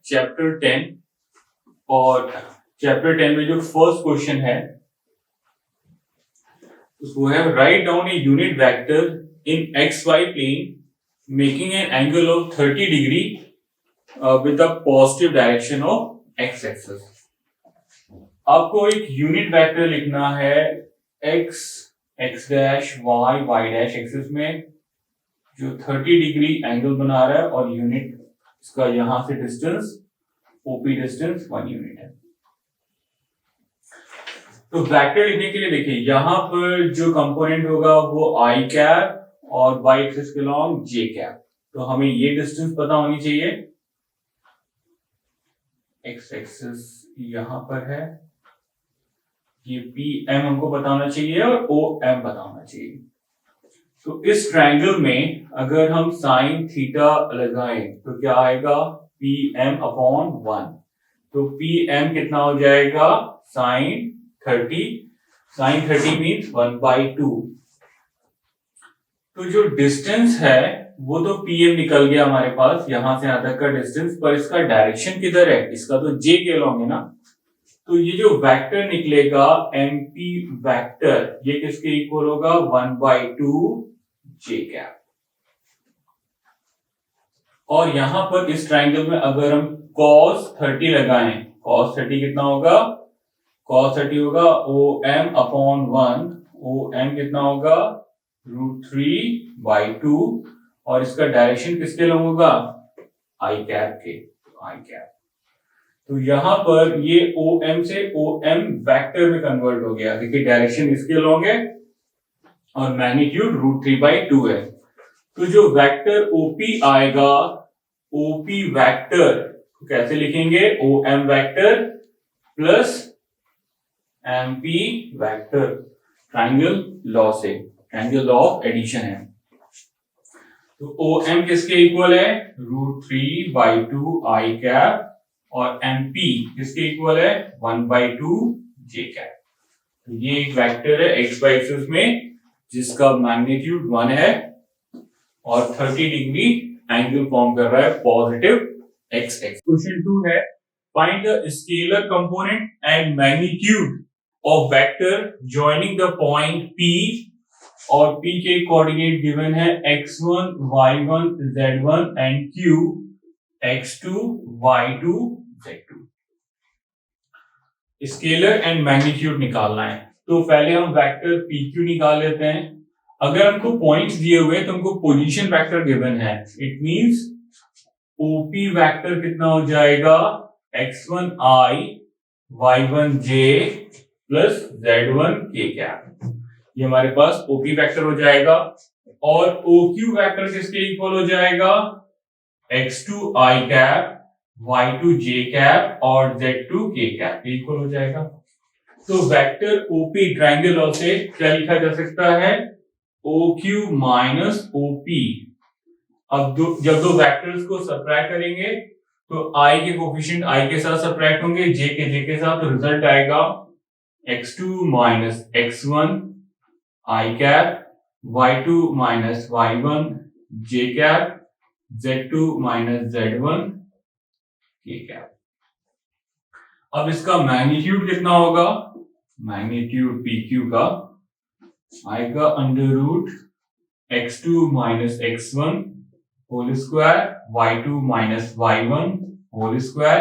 Chapter 10 और chapter 10 में जो फर्स्ट क्वेश्चन है वो है write down a unit vector in X Y plane making an angle of 30 degree with the positive direction of X axis. आपको एक unit vector लिखना है X X dash Y Y dash axis में जो 30 degree angle बना रहा है और यूनिट इसका यहां से डिस्टेंस ओपी डिस्टेंस 1 यूनिट है। तो वेक्टर लिखने के लिए देखिए यहां पर जो कंपोनेंट होगा वो आई कैप और वाई एक्सिस के लॉन्ग जे कैप। तो हमें ये डिस्टेंस पता होनी चाहिए। एक्स एक्सिस यहां पर है, ये पी एम हमको पता होना चाहिए और ओ एम पता होना चाहिए। तो इस ट्रायंगल में अगर हम साइन थीटा लगाएं तो क्या आएगा पी एम अपॉन 1। तो पी एम कितना हो जाएगा साइन 30 मीन्स 1/2। तो जो डिस्टेंस है वो तो पीएम निकल गया हमारे पास यहां से यहां तक का डिस्टेंस, पर इसका डायरेक्शन किधर है? इसका तो जे के लॉन्ग है ना। तो ये जो वेक्टर निकलेगा एमपी वेक्टर ये किसके इक्वल होगा 1/2 जे कैप। और यहां पर इस ट्रायंगल में अगर हम cos 30 लगाएं, cos 30 कितना होगा? cos 30 होगा O M upon 1। O M कितना होगा √3/2 और इसका डायरेक्शन किसके लॉन्ग होगा? आई कैप के। आई कैप तो यहां पर ये ओ एम से ओ एम वेक्टर में कन्वर्ट हो गया। देखिए डायरेक्शन इसके लॉन्ग है और मैग्नीट्यूड √3/2 है। तो जो वेक्टर ओपी आएगा ओपी वेक्टर कैसे लिखेंगे? O M vector plus MP vector, triangle law से, ट्रायंगल लॉ ऑफ एडिशन है। तो ओ एम किसके इक्वल है? √3/2 आई कैप और एमपी किसके इक्वल है? 1/2 जे कैप। तो ये एक वेक्टर है एक्स वाई एक्सिस में जिसका मैग्नीट्यूड 1 है और 30 डिग्री एंगल फॉर्म कर रहा है पॉजिटिव एक्स एक्स। क्वेश्चन 2 है find the scalar component and magnitude of vector joining the point P और P के कोऑर्डिनेट गिवन है x1 y1 z1 and q x2 y2 z2। Scalar and magnitude निकालना है तो पहले हम वेक्टर PQ निकाल लेते हैं। अगर हमको पॉइंट्स दिए हुए तो हमको पोजीशन वेक्टर गिवन है, इट मींस OP वेक्टर कितना हो जाएगा x1i y1j plus z1k cap. ये हमारे पास OP वेक्टर हो जाएगा और OQ वेक्टर किसके इक्वल हो जाएगा? x2i कैप y2j कैप और z2k कैप इक्वल हो जाएगा। तो वेक्टर OP ट्रायंगल लॉ से क्या लिखा जा सकता है? OQ minus OP। अब जब दो वेक्टर्स को सबट्रैक्ट करेंगे तो I के कोफिशिएंट I के साथ सबट्रैक्ट होंगे, J के साथ, तो रिजल्ट आएगा x2 minus x1 I cap y2 minus y1 j cap z2 minus z1 k cap. अब इसका मैग्नीट्यूड कितना होगा? मैग्नीट्यूड PQ का आएगा under root x2 minus x1 whole square y2 minus y1 whole square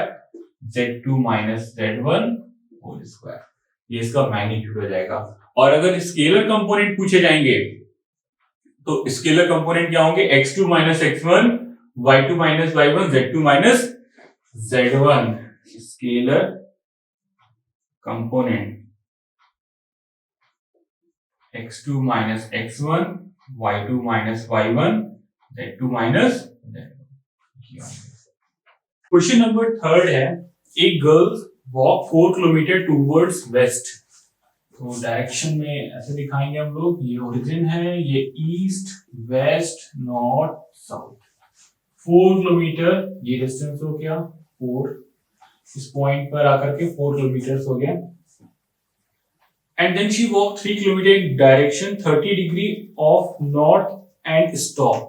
z2 minus z1 whole square. ये इसका magnitude हो जाएगा। और अगर स्केलर कंपोनेंट पूछे जाएंगे तो स्केलर कंपोनेंट क्या होंगे? x2 minus x1 y2 minus y1 z2 minus z1। Scalar component x2 minus x1 y2 minus y1 z2 minus z1। Question number 3 है एक girl walk 4 kilometre towards west. तो direction में ऐसे दिखाएंगे हम लोग, ये ओरिजिन है, ये east west north south. 4 kilometre ये डिस्टेंस हो गया 4, इस पॉइंट पर आकर के 4 किलोमीटर हो गया। And then she walked 3 kilometer in direction 30 degree of north and stop।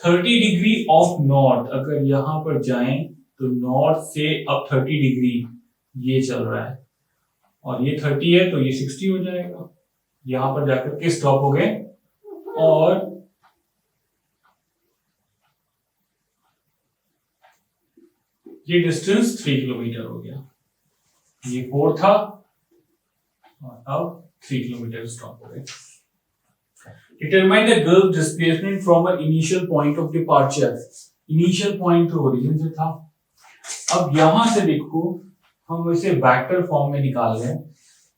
30 degree of north अगर यहां पर जाएं तो नॉर्थ से अब 30 डिग्री ये चल रहा है और ये 30 है तो ये 60 हो जाएगा, यहां पर जाकर के स्टॉप हो गए और ये डिस्टेंस 3 किलोमीटर हो गया। ये 4 था और अब 3 किलोमीटर स्टॉप हो गए। Determine the girl's displacement from an initial point of departure. Initial point तो ओरिजिन से था। अब यहां से देखो हम इसे वेक्टर फॉर्म में निकाल रहे हैं,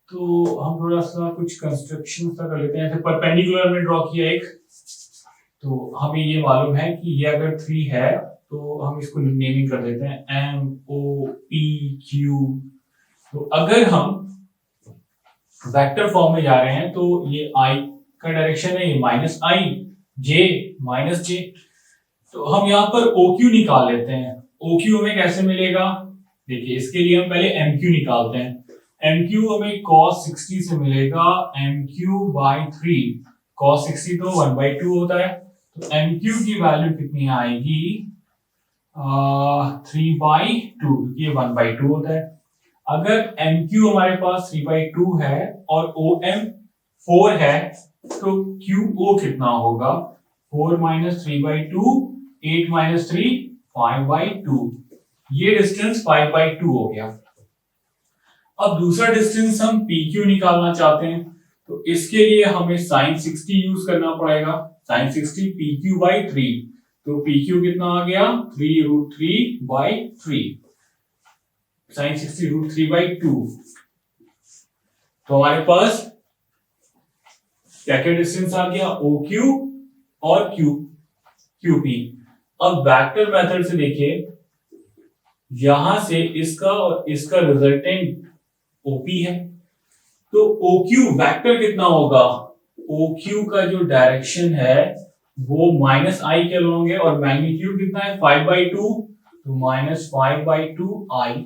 तो हम थोड़ा सा कुछ कंस्ट्रक्शन सा कर लेते हैं। जैसे परपेंडिकुलर में ड्रॉ किया एक, तो हमें ये मालूम है कि ये अगर 3 है तो हम इसको नेमिंग कर देते हैं MOPQ। तो अगर हम वेक्टर फॉर्म में जा रहे हैं तो ये I का डायरेक्शन है, ये -I, J -J। तो हम यहाँ पर OQ निकाल लेते हैं। OQ हमें कैसे मिलेगा, देखिए इसके लिए हम पहले MQ निकालते हैं। MQ हमें cos 60 से मिलेगा MQ/3। cos 60 तो 1/2 होता है, तो MQ की वैल्यू कितनी आएगी 3/2, ये 1/2 होता है। अगर MQ हमारे पास 3/2 है और OM 4 है तो QO कितना होगा 4 - 3/2, 8 - 3 5/2। ये डिस्टेंस 5/2 हो गया। अब दूसरा डिस्टेंस हम PQ निकालना चाहते हैं, तो इसके लिए हमें sin 60 यूज करना पड़ेगा। sin 60 PQ/3, तो PQ कितना आ गया 3√3/3, sin 60 √3/2। तो हमारे पास क्या क्या डिस्टेंस आ गया OQ और QP। अब वेक्टर मेथड से देखिए, यहां से इसका और इसका रिजल्टेंट OP है, तो OQ वेक्टर कितना होगा, OQ का जो डायरेक्शन है वो -I के अलोंग है और मैग्नीट्यूड कितना है 5/2, तो -5/2I।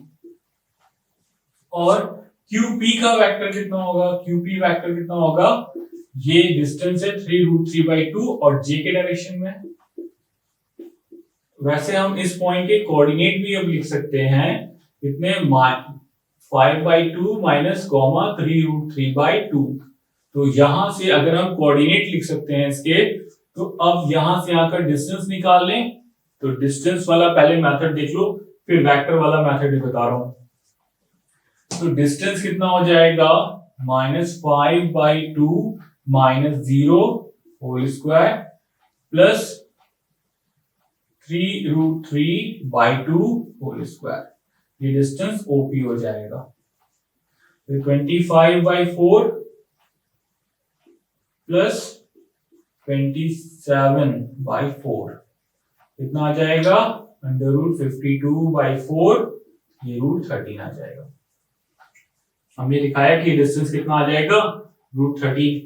और QP का वेक्टर कितना होगा, QP वेक्टर कितना होगा, ये डिस्टेंस है 3√3/2 और J के डायरेक्शन में। वैसे हम इस पॉइंट के कोऑर्डिनेट भी अब लिख सकते हैं, कितने 5/2 माइनस 3√3/2। तो यहां से अगर हम कोऑर्डिनेट लिख सकते हैं इसके, तो अब यहां से यहां का डिस्टेंस निकाल लें। तो डिस्टेंस वाला पहले मेथड देख लो, फिर वेक्टर वाला मेथड भी बता रहा हूं। तो डिस्टेंस कितना हो जाएगा -5/2 -0 whole square plus 3√3/2 whole square, ये डिस्टेंस OP हो जाएगा। तो 25/4 प्लस 27/4 कितना आ जाएगा √52/4, ये √13 आ जाएगा। हमने दिखाया कि डिस्टेंस कितना आ जाएगा √13।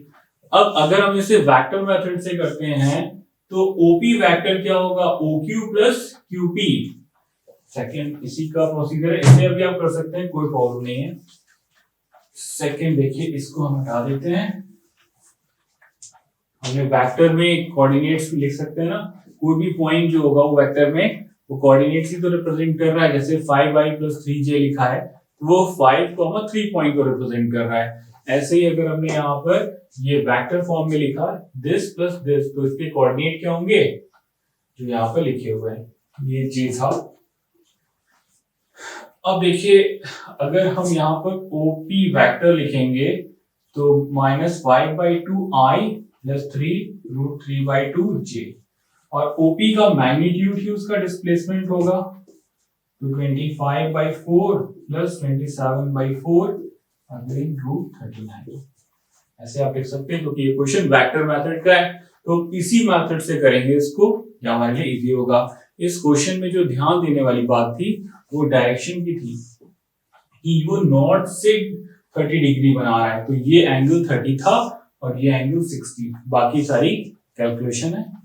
अब अगर हम इसे वेक्टर मेथड से करते हैं तो OP वेक्टर क्या होगा OQ प्लस QP। सेकंड इसी का प्रोसीजर है, इसे अभी आप कर सकते हैं, कोई प्रॉब्लम नहीं है। सेकंड देखिए, इसको हम हटा देते हैं। हमने वेक्टर में कोऑर्डिनेट्स भी लिख सकते हैं ना, कोई भी पॉइंट जो होगा वो वेक्टर में वो कोऑर्डिनेट्स ही तो रिप्रेजेंट कर रहा है। जैसे 5i + 3j लिखा है तो वो 5, 3 पॉइंट को रिप्रेजेंट कर रहा है। ऐसे ही अगर हमने यहाँ पर ये वेक्टर फॉर्म में लिखा दिस प्लस दिस, तो इसके कोऑर्डिनेट क्या होंगे जो यहाँ पर लिखे हुए हैं, ये j था। अब देखिए, अगर हम यहाँ पर OP वेक्टर लिखेंगे तो -5/2i + 3√3/2j, और OP का मैग्नीट्यूड ही उसका डिस्प्लेसमेंट होगा, तो 25/4 + 27/4 अगेन √39। ऐसे आप लिख सकते हैं, क्योंकि ये क्वेश्चन वेक्टर मेथड का है तो इसी मेथड से करेंगे इसको, या हमारे लिए इजी होगा। इस क्वेश्चन में जो ध्यान देने वाली बात थी वो डायरेक्शन की थी कि वो नॉर्थ से 30 डिग्री बना रहा है, तो ये एंगल 30 था और ये एंगल 60, बाकी सारी कैलकुलेशन है।